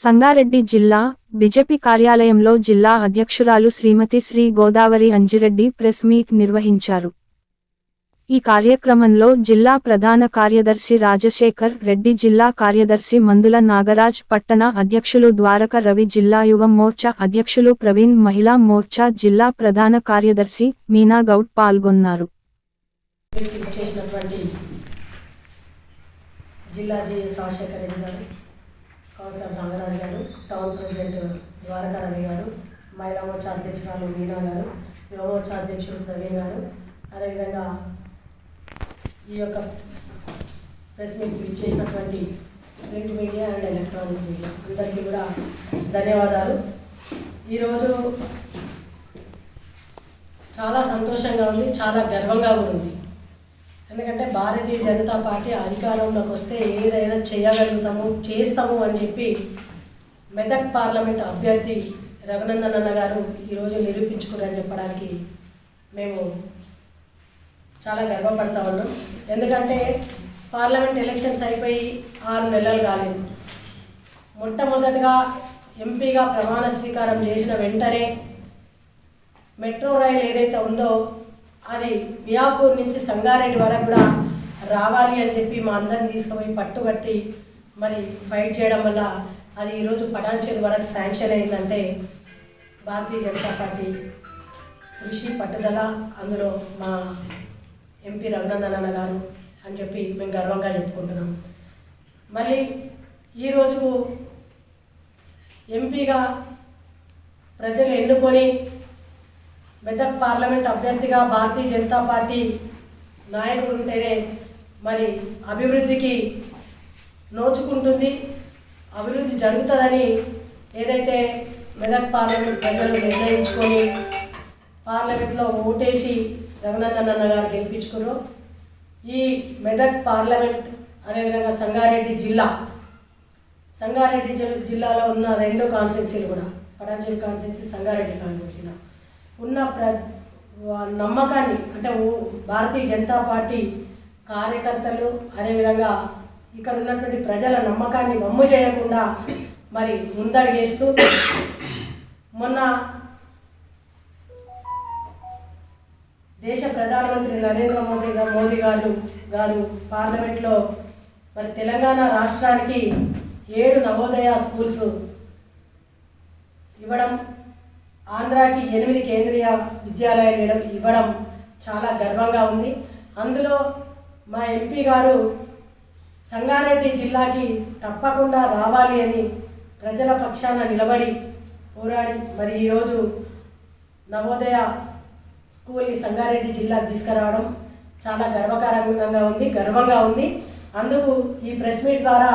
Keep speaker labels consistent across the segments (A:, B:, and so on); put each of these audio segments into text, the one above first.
A: సంగారెడ్డి జిల్లా బీజేపీ కార్యాలయంలో జిల్లా అధ్యక్షురాలు శ్రీమతి శ్రీ గోదావరి అంజిరెడ్డి ప్రెస్ మీట్ నిర్వహించారు. ఈ కార్యక్రమంలో జిల్లా ప్రధాన కార్యదర్శి రాజశేఖర్ రెడ్డి, జిల్లా కార్యదర్శి మందుల నాగరాజ్, పట్టణ అధ్యక్షులు ద్వారక రవి, జిల్లా యువ మోర్చా అధ్యక్షులు ప్రవీణ్, మహిళా మోర్చా జిల్లా ప్రధాన కార్యదర్శి మీనా గౌడ్ పాల్గొన్నారు.
B: జిల్లా జేఎస్ రాజశేఖర్ రెడ్డి గారు, కౌన్సిలర్ నాగరాజు గారు, టౌన్ ప్రెసిడెంట్ ద్వారకా రవి గారు, మహిళా మోర్చా అధ్యక్షురాలు మీనా గారు, యువ మోర్చా అధ్యక్షుడు ప్రవీణ్ గారు, అదేవిధంగా ఈ యొక్క ప్రెస్ మీట్కి ఇచ్చేసినటువంటి print media and electronic media అందరికీ కూడా ధన్యవాదాలు. ఈరోజు చాలా సంతోషంగా ఉంది, చాలా గర్వంగా కూడా ఉంది. ఎందుకంటే భారతీయ జనతా పార్టీ అధికారంలోకి వస్తే ఏదైనా చేయగలుగుతాము, చేస్తాము అని చెప్పి మెదక్ పార్లమెంట్ అభ్యర్థి రఘునందన్ అన్న గారు ఈరోజు నిరూపించుకున్నారని చెప్పడానికి మేము చాలా గర్వపడతా ఉన్నాం. ఎందుకంటే పార్లమెంట్ ఎలక్షన్స్ అయిపోయి 6 నెలలు కాలేదు. మొట్టమొదటిగా ఎంపీగా ప్రమాణ స్వీకారం చేసిన వెంటనే మెట్రో రైలు ఏదైతే ఉందో అది మియాపూర్ నుంచి సంగారెడ్డి వరకు కూడా రావాలి అని చెప్పి మా అందరిని తీసుకుపోయి పట్టుబట్టి మరి ఫైట్ చేయడం వల్ల అది ఈరోజు పటాన్చేరు వరకు శాంక్షన్ అయిందంటే భారతీయ జనతా పార్టీ కృషి, పట్టుదల, అందులో మా ఎంపీ రఘునందన్ అన్న గారు అని చెప్పి మేము గర్వంగా చెప్పుకుంటున్నాం. మళ్ళీ ఈరోజు ఎంపీగా ప్రజలు ఎన్నుకొని మెదక్ పార్లమెంట్ అభ్యర్థిగా భారతీయ జనతా పార్టీ నాయకుడు ఉంటేనే మరి అభివృద్ధికి నోచుకుంటుంది, అభివృద్ధి జరుగుతుందని ఏదైతే మెదక్ పార్లమెంట్ ప్రజలు నిర్ణయించుకొని పార్లమెంట్లో ఓటేసి రఘునందన్ అన్న గారు గెలిపించుకున్నారు. ఈ మెదక్ పార్లమెంట్ అదేవిధంగా సంగారెడ్డి జిల్లాలో ఉన్న 2 కాన్స్టిట్యున్సీలు కూడా పటాన్చేరు కాన్స్టిట్యున్సీ, సంగారెడ్డి కాన్స్టిట్యున్సీలో ఉన్న నమ్మకాన్ని అంటే భారతీయ జనతా పార్టీ కార్యకర్తలు అదేవిధంగా ఇక్కడ ఉన్నటువంటి ప్రజల నమ్మకాన్ని వమ్ము చేయకుండా మరి ముందడుగేస్తూ మొన్న దేశ ప్రధానమంత్రి నరేంద్ర మోదీ గారు పార్లమెంట్లో మరి తెలంగాణ రాష్ట్రానికి 7 నవోదయ స్కూల్స్ ఇవ్వడం, ఆంధ్రాకి 8 కేంద్రీయ విద్యాలయాలు ఇవ్వడం చాలా గర్వంగా ఉంది. అందులో మా ఎంపీ గారు సంగారెడ్డి జిల్లాకి తప్పకుండా రావాలి అని ప్రజల పక్షాన నిలబడి పోరాడి మరి ఈరోజు నవోదయ స్కూల్ని సంగారెడ్డి జిల్లాకు తీసుకురావడం చాలా గర్వంగా ఉంది. అందుకు ఈ ప్రెస్ మీట్ ద్వారా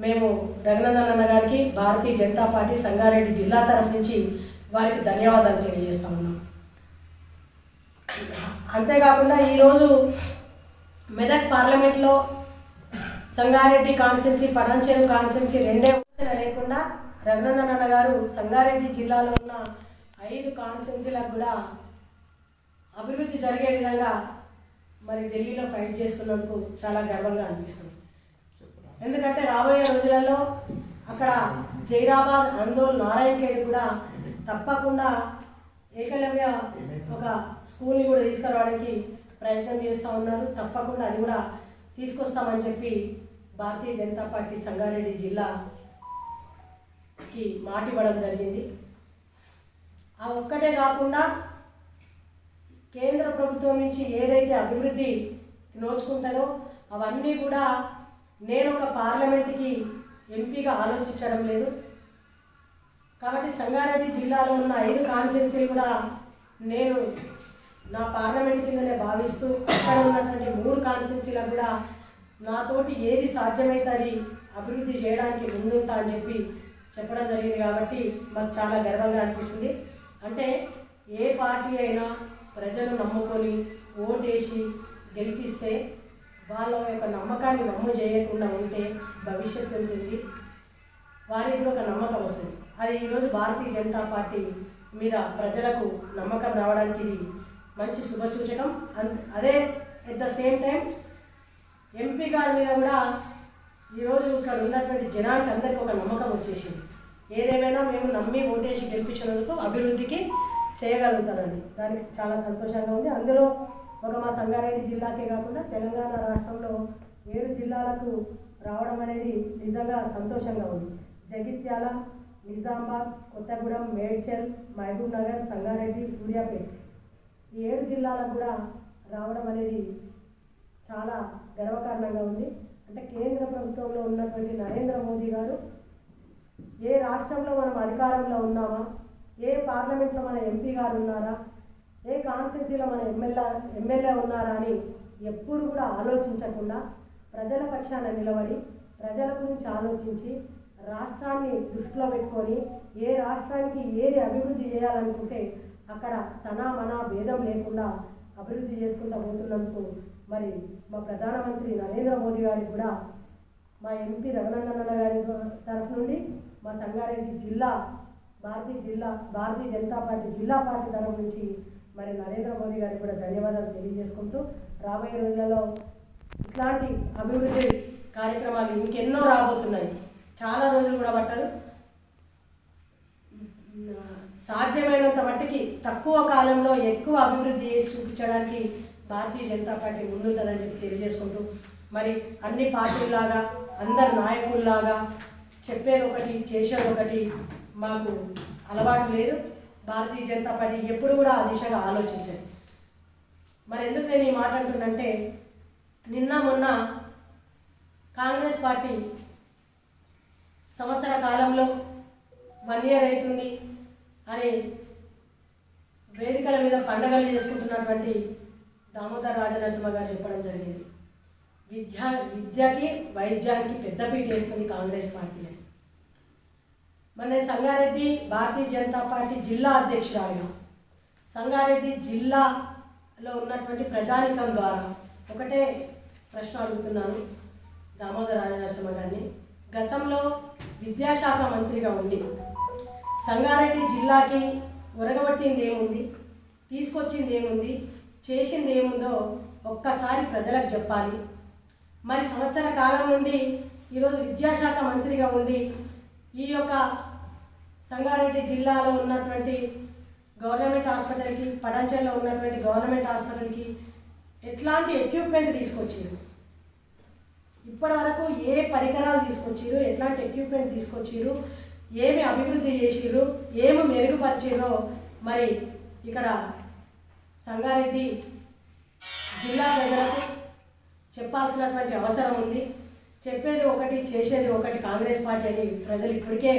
B: మేము రఘునందన్ అన్న గారికి భారతీయ జనతా పార్టీ సంగారెడ్డి జిల్లా తరఫు నుంచి వారికి ధన్యవాదాలు తెలియజేస్తా ఉన్నాం. అంతేకాకుండా ఈరోజు మెదక్ పార్లమెంట్లో సంగారెడ్డి కాన్స్టిట్యున్సీ, పటాన్చేరు కాన్స్టిట్యున్సీ 2 లేకుండా రఘునందన్ అన్న గారు సంగారెడ్డి జిల్లాలో ఉన్న 5 కాన్స్టిట్యున్సీలకు కూడా అభివృద్ధి జరిగే విధంగా మరి ఢిల్లీలో ఫైట్ చేస్తున్నందుకు చాలా గర్వంగా అనిపిస్తుంది. ఎందుకంటే రాబోయే రోజులలో అక్కడ జైరాబాద్, అందోల్, నారాయణఖేడ్ కూడా తప్పకుండా ఏకలవ్య ఒక స్కూల్ని కూడా తీసుకురావడానికి ప్రయత్నం చేస్తూ ఉన్నారు. తప్పకుండా అది కూడా తీసుకొస్తామని చెప్పి భారతీయ జనతా పార్టీ సంగారెడ్డి జిల్లాకి మాట ఇవ్వడం జరిగింది. ఆ ఒక్కటే కాకుండా కేంద్ర ప్రభుత్వం నుంచి ఏదైతే అభివృద్ధి నోచుకుంటుందో అవన్నీ కూడా నేను ఒక పార్లమెంట్కి ఎంపీగా ఆలోచించడం లేదు. కాబట్టి సంగారెడ్డి జిల్లాలో ఉన్న 5 కాన్స్టిట్యున్సీలు కూడా నేను నా పార్లమెంట్ కిందనే భావిస్తూ అక్కడ ఉన్నటువంటి 3 కాన్స్టిట్యున్సీలకు కూడా నాతోటి ఏది సాధ్యమవుతుంది అభివృద్ధి చేయడానికి ముందుంటా అని చెప్పి చెప్పడం జరిగింది. కాబట్టి మాకు చాలా గర్వంగా అనిపిస్తుంది. అంటే ఏ పార్టీ అయినా ప్రజలు నమ్ముకొని ఓటేసి గెలిపిస్తే వాళ్ళ యొక్క నమ్మకాన్ని వమ్ము చేయకుండా ఉంటే భవిష్యత్తు ఉంటుంది, వారికి ఒక నమ్మకం వస్తుంది. అది ఈరోజు భారతీయ జనతా పార్టీ మీద ప్రజలకు నమ్మకం రావడానికి ఇది మంచి శుభసూచకం. అదే at the same time MP గారి మీద కూడా ఈరోజు ఇక్కడ ఉన్నటువంటి జనానికి అందరికీ ఒక నమ్మకం వచ్చేసింది. ఏదేమైనా మేము నమ్మి ఓటేసి గెలిపించినందుకు అభివృద్ధికి చేయగలుగుతానండి. దానికి చాలా సంతోషంగా ఉంది. అందులో ఒక మా సంగారెడ్డి జిల్లాకే కాకుండా తెలంగాణ రాష్ట్రంలో 7 జిల్లాలకు రావడం అనేది నిజంగా సంతోషంగా ఉంది. జగిత్యాల, నిజామాబాద్, కొత్తగూడెం, మేడ్చల్, మహబూబ్ నగర్, సంగారెడ్డి, సూర్యాపేట ఈ 7 జిల్లాలకు కూడా రావడం అనేది చాలా గర్వకారణంగా ఉంది. అంటే కేంద్ర ప్రభుత్వంలో ఉన్నటువంటి నరేంద్ర మోదీ గారు ఏ రాష్ట్రంలో మనం అధికారంలో ఉన్నామా, ఏ పార్లమెంట్లో మన ఎంపీ గారు ఉన్నారా, ఏ కాన్స్టిట్యూన్సీలో మన ఎమ్మెల్యే ఉన్నారా అని ఎప్పుడు కూడా ఆలోచించకుండా ప్రజల పక్షాన నిలబడి ప్రజల గురించి ఆలోచించి రాష్ట్రాన్ని దృష్టిలో పెట్టుకొని ఏ రాష్ట్రానికి ఏది అభివృద్ధి చేయాలనుకుంటే అక్కడ తన మన భేదం లేకుండా అభివృద్ధి చేసుకుంటూ పోతున్నందుకు మరి మా ప్రధానమంత్రి నరేంద్ర మోదీ గారికి కూడా మా ఎంపీ రఘునందన్ గారి తరఫు నుండి మా సంగారెడ్డి జిల్లా భారతీయ జనతా పార్టీ జిల్లా పార్టీ తరఫు నుంచి మరి నరేంద్ర మోదీ గారికి కూడా ధన్యవాదాలు తెలియజేసుకుంటూ రాబోయే రోజులలో ఇట్లాంటి అభివృద్ధి కార్యక్రమాలు ఇంకెన్నో రాబోతున్నాయి. చాలా రోజులు కూడా పట్టదు. సాధ్యమైనంత మట్టికి తక్కువ కాలంలో ఎక్కువ అభివృద్ధి చేసి చూపించడానికి భారతీయ జనతా పార్టీ ముందుంటుందని చెప్పి తెలియజేసుకుంటూ మరి అన్ని పార్టీల్లాగా అందరు నాయకుల్లాగా చెప్పేది ఒకటి చేసేది ఒకటి మాకు అలవాటు లేదు. భారతీయ జనతా పార్టీ ఎప్పుడు కూడా ఆ దిశగా ఆలోచించారు. మరి ఎందుకు నేను ఈ మాట అంటున్నంటే నిన్న మొన్న కాంగ్రెస్ పార్టీ సంవత్సర కాలంలో 1 ఇయర్ అవుతుంది అని వేదికల మీద పండుగలు చేసుకుంటున్నటువంటి దామోదర్ రాజనరసింహ గారు చెప్పడం జరిగింది. విద్యకి వైద్యానికి పెద్దపీట వేస్తుంది కాంగ్రెస్ పార్టీ అని. మరి నేను సంగారెడ్డి భారతీయ జనతా పార్టీ జిల్లా అధ్యక్షురాలిగా సంగారెడ్డి జిల్లాలో ఉన్నటువంటి ప్రజానికం ద్వారా ఒకటే ప్రశ్న అడుగుతున్నాను దామోదర్ రాజనరసింహ గారిని. గతంలో విద్యాశాఖ మంత్రిగా ఉండి సంగారెడ్డి జిల్లాకి ఒరగబట్టింది ఏముంది, తీసుకొచ్చింది ఏముంది, చేసింది ఏముందో ఒక్కసారి ప్రజలకు చెప్పాలి. మరి సంవత్సర కాలం నుండి ఈరోజు విద్యాశాఖ మంత్రిగా ఉండి ఈ యొక్క సంగారెడ్డి జిల్లాలో ఉన్నటువంటి గవర్నమెంట్ హాస్పిటల్కి, పడంచెల్లో ఉన్నటువంటి గవర్నమెంట్ హాస్పిటల్కి ఎట్లాంటి ఎక్విప్మెంట్ తీసుకొచ్చారు, ఇప్పటి వరకు ఏ పరికరాలు తీసుకొచ్చారు, ఎట్లాంటి ఎక్విప్మెంట్ తీసుకొచ్చారు, ఏమి అభివృద్ధి చేసిరు, ఏమి మెరుగుపరిచారో మరి ఇక్కడ సంగారెడ్డి జిల్లా ప్రజలకు చెప్పాల్సినటువంటి అవసరం ఉంది. చెప్పేది ఒకటి చేసేది ఒకటి కాంగ్రెస్ పార్టీ అని ప్రజలు ఇప్పటికే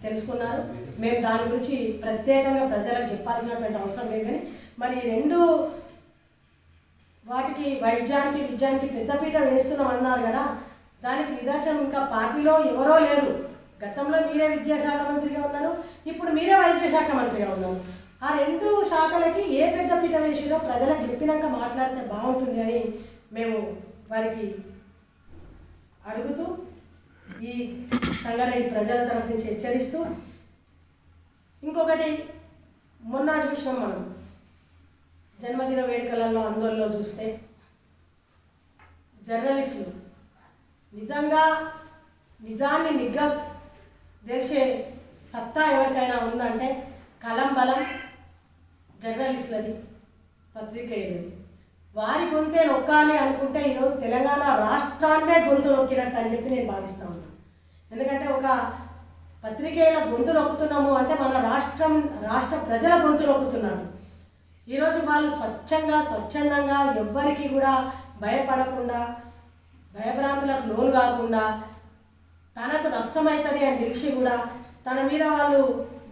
B: తెలుసుకున్నారు. మేము దాని గురించి ప్రత్యేకంగా ప్రజలకు చెప్పాల్సినటువంటి అవసరం లేదు. కానీ మరి 2 వాటికి వైద్యానికి విద్యానికి పెద్దపీట వేస్తున్నాం అన్నారు కదా, దానికి నిదర్శనం ఇంకా పార్టీలో ఎవరో లేరు. గతంలో మీరే విద్యాశాఖ మంత్రిగా ఉన్నారు, ఇప్పుడు మీరే వైద్య శాఖ మంత్రిగా ఉన్నారు. ఆ 2 శాఖలకి ఏ పెద్దపీట వేసిరో ప్రజలకు చెప్పినాక మాట్లాడితే బాగుంటుంది అని మేము వారికి అడుగుతూ ఈ సంగారెడ్డి ప్రజల తరఫు నుంచి హెచ్చరిస్తూ, ఇంకొకటి మొన్న చూసినాం మనం జన్మదిన వేడుకలలో ఆందోళనలో చూస్తే జర్నలిస్టులు నిజాన్ని తెలిసే సత్తా ఎవరికైనా ఉందంటే కలం బలం జర్నలిస్టులది, పత్రికేయులది. వారి గొంతే నొక్కాలి అనుకుంటే ఈరోజు తెలంగాణ రాష్ట్రాన్నే గొంతు నొక్కినట్టు అని చెప్పి నేను భావిస్తూ ఉన్నాను. ఎందుకంటే ఒక పత్రికేయుల గొంతు నొక్కుతున్నాము అంటే మన రాష్ట్ర ప్రజల గొంతు నొక్కుతున్నాడు. ఈరోజు వాళ్ళు స్వచ్ఛందంగా ఎవ్వరికి కూడా భయపడకుండా, భయభ్రాంతులకు లోను కాకుండా, తనకు నష్టమవుతుంది అని తెలిసి కూడా తన మీద వాళ్ళు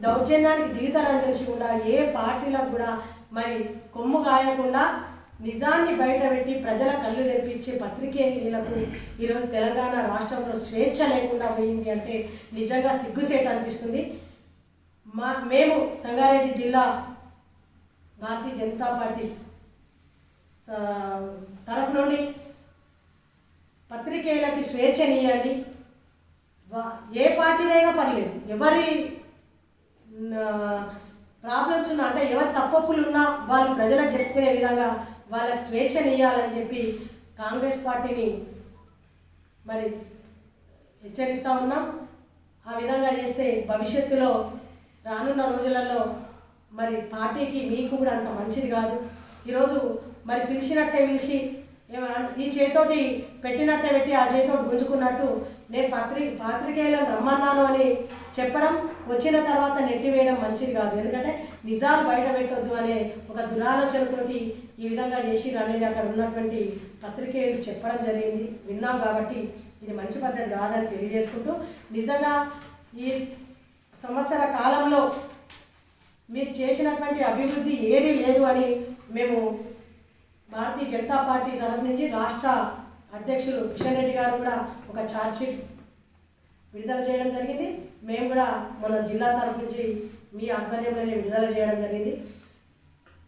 B: దౌర్జన్యానికి దిగుతారని తెలిసి కూడా ఏ పార్టీలకు కూడా మరి కొమ్ము కాయకుండా నిజాన్ని బయటపెట్టి ప్రజల కళ్ళు తెరిపించే పత్రికేయులకు ఈరోజు తెలంగాణ రాష్ట్రంలో స్వేచ్ఛ లేకుండా పోయింది అంటే నిజంగా సిగ్గుసేటు అనిపిస్తుంది. మేము సంగారెడ్డి జిల్లా భారతీయ జనతా పార్టీ తరఫు నుండి పత్రికేయులకి స్వేచ్ఛనియండి. ఏ పార్టీదైనా పర్లేదు, ఎవరి ప్రాబ్లమ్స్ ఉన్నా అంటే ఎవరి తప్పప్పులు ఉన్నా వాళ్ళు ప్రజలకు చెప్పుకునే విధంగా వాళ్ళకి స్వేచ్ఛనియ్యాలని చెప్పి కాంగ్రెస్ పార్టీని మరి హెచ్చరిస్తూ ఉన్నాం. ఆ విధంగా చేస్తే భవిష్యత్తులో రానున్న రోజులలో మరి పార్టీకి మీకు కూడా అంత మంచిది కాదు. ఈరోజు మరి పిలిచినట్టే పిలిచి ఈ చేతోటి పెట్టినట్టే పెట్టి ఆ చేతోటి గుంజుకున్నట్టు నేను పాత్రికేయులను రమ్మన్నాను అని చెప్పడం, వచ్చిన తర్వాత నెట్టివేయడం మంచిది కాదు. ఎందుకంటే నిజాలు బయట పెట్టొద్దు అనే ఒక దురాలోచనతోటి ఈ విధంగా చేసిరు అనేది అక్కడ ఉన్నటువంటి పత్రికేయులు చెప్పడం జరిగింది, విన్నాం. కాబట్టి ఇది మంచి పద్ధతి కాదని తెలియజేసుకుంటూ, నిజంగా ఈ సంవత్సర కాలంలో మీరు చేసినటువంటి అభివృద్ధి ఏది లేదు అని మేము భారతీయ జనతా పార్టీ తరఫు నుంచి రాష్ట్ర అధ్యక్షులు కిషన్ రెడ్డి గారు కూడా ఒక ఛార్జ్షీట్ విడుదల చేయడం జరిగింది. మేము కూడా మన జిల్లా తరఫు నుంచి మీ ఆధ్వర్యంలోనే విడుదల చేయడం జరిగింది.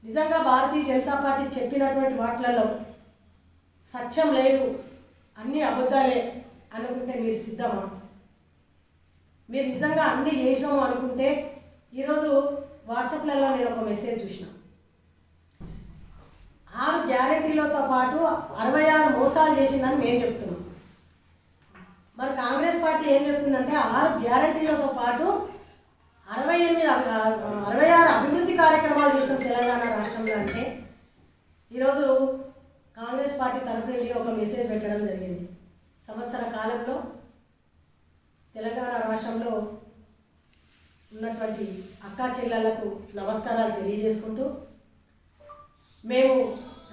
B: నిజంగా భారతీయ జనతా పార్టీ చెప్పినటువంటి వాటిలలో సత్యం లేదు, అన్నీ అబద్ధాలే అనుకుంటే మీరు సిద్ధమా? మీరు నిజంగా అన్నీ చేసాము అనుకుంటే, ఈరోజు వాట్సాప్లలో నేను ఒక మెసేజ్ చూసిన, 6 గ్యారెంటీలతో పాటు 66 మోసాలు చేసిందని మేము చెప్తున్నాం. మరి కాంగ్రెస్ పార్టీ ఏం చెప్తుందంటే 6 గ్యారెంటీలతో పాటు 66 అభివృద్ధి కార్యక్రమాలు చేసిన తెలంగాణ రాష్ట్రంలో. అంటే ఈరోజు కాంగ్రెస్ పార్టీ తరఫు నుంచి ఒక మెసేజ్ పెట్టడం జరిగింది. సంవత్సర కాలంలో తెలంగాణ రాష్ట్రంలో ఉన్నటువంటి అక్కా చెల్లెళ్లకు నమస్కారాలు తెలియజేసుకుంటూ, మేము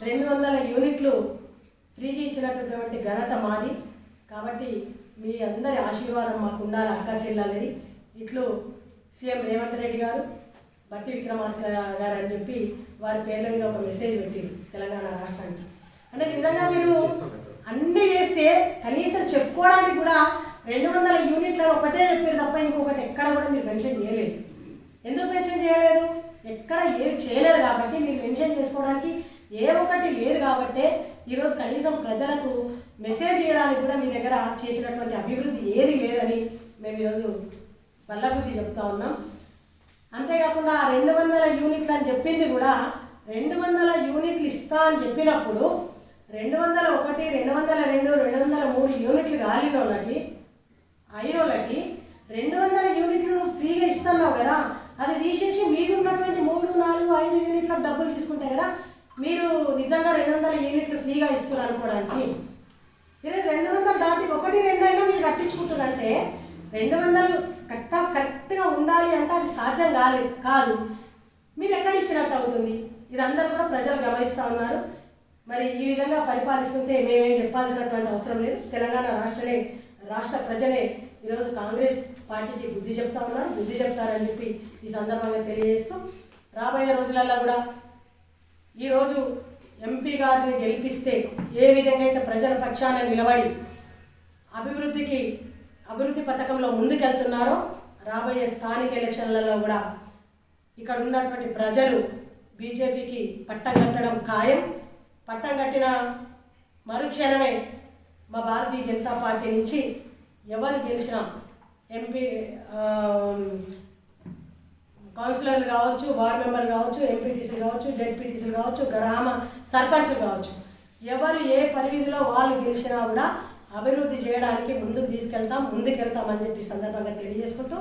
B: 200 యూనిట్లు ఫ్రీగా ఇచ్చినటువంటి ఘనత మాది. కాబట్టి మీ అందరి ఆశీర్వాదం మాకు ఉండాలి అక్కా చెల్లెలది. ఇట్లు సీఎం రేవంత్ రెడ్డి గారు, బట్టి విక్రమార్క గారు అని చెప్పి వారి పేర్ల మీద ఒక మెసేజ్ పెట్టారు తెలంగాణ రాష్ట్రానికి. అంటే నిజంగా మీరు అన్నీ చేస్తే కనీసం చెప్పుకోవడానికి కూడా 200 యూనిట్లను ఒకటే చెప్పారు తప్ప ఇంకొకటి ఎక్కడ కూడా మీరు మెన్షన్ చేయలేదు. ఎందుకు మెన్షన్ చేయలేదు? ఎక్కడ ఏమి చేయలేదు కాబట్టి, మీరు మెన్షన్ చేసుకోవడానికి ఏ ఒక్కటి లేదు కాబట్టి ఈరోజు కనీసం ప్రజలకు మెసేజ్ చేయడానికి కూడా మీ దగ్గర చేసినటువంటి అభివృద్ధి ఏది లేదని మేము ఈరోజు బల్లబుద్ధి చెప్తా ఉన్నాం. అంతేకాకుండా 200 యూనిట్లు అని చెప్పింది కూడా 200 యూనిట్లు ఇస్తా అని చెప్పినప్పుడు 201, 202, 203 యూనిట్లు కాలిన వాళ్ళకి, అయిన వాళ్ళకి 200 యూనిట్లు నువ్వు ఫ్రీగా ఇస్తున్నావు కదా, అది తీసేసి మీరు ఉన్నటువంటి 3, 4, 5 యూనిట్లకు డబ్బులు తీసుకుంటే కదా మీరు నిజంగా 200 యూనిట్లు ఫ్రీగా ఇస్తున్నారు అనుకోవడానికి. ఈరోజు 200 దాటి 1, 2 అయినా మీరు కట్టించుకుంటారంటే 200 కరెక్ట్గా ఉండాలి అంటే అది సాధ్యం కాదు. మీరు ఎక్కడ ఇచ్చినట్టు అవుతుంది? ఇది అందరూ కూడా ప్రజలు గమనిస్తూ ఉన్నారు. మరి ఈ విధంగా పరిపాలిస్తుంటే మేమేం చెప్పాల్సినటువంటి అవసరం లేదు. తెలంగాణ రాష్ట్ర ప్రజలే ఈరోజు కాంగ్రెస్ పార్టీకి బుద్ధి చెప్తా ఉన్నారు, బుద్ధి చెప్తారని చెప్పి ఈ సందర్భంగా తెలియజేస్తూ, రాబోయే రోజులలో కూడా ఈరోజు ఎంపీ గారిని గెలిపిస్తే ఏ విధంగా అయితే ప్రజల పక్షాన నిలబడి అభివృద్ధి పథకంలో ముందుకెళ్తున్నారో, రాబోయే స్థానిక ఎలక్షన్లలో కూడా ఇక్కడ ఉన్నటువంటి ప్రజలు బీజేపీకి పట్టం కట్టడం ఖాయం. పట్టం కట్టిన మరుక్షణమే మా భారతీయ జనతా పార్టీ నుంచి ఎవరు గెలిచినా ఎంపీ కౌన్సిలర్లు కావచ్చు, వార్డు మెంబర్లు కావచ్చు, ఎంపీటీసీలు కావచ్చు, జెడ్పీటీసీలు కావచ్చు, గ్రామ సర్పంచ్లు కావచ్చు, ఎవరు ఏ పరిధిలో వాళ్ళు గెలిచినా కూడా అభివృద్ధి చేయడానికి ముందుకెళ్తామని చెప్పి సందర్భంగా తెలియజేసుకుంటూ,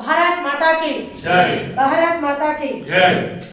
B: భారత్ మాతాకి జై, భారత్ మాతాకి జై.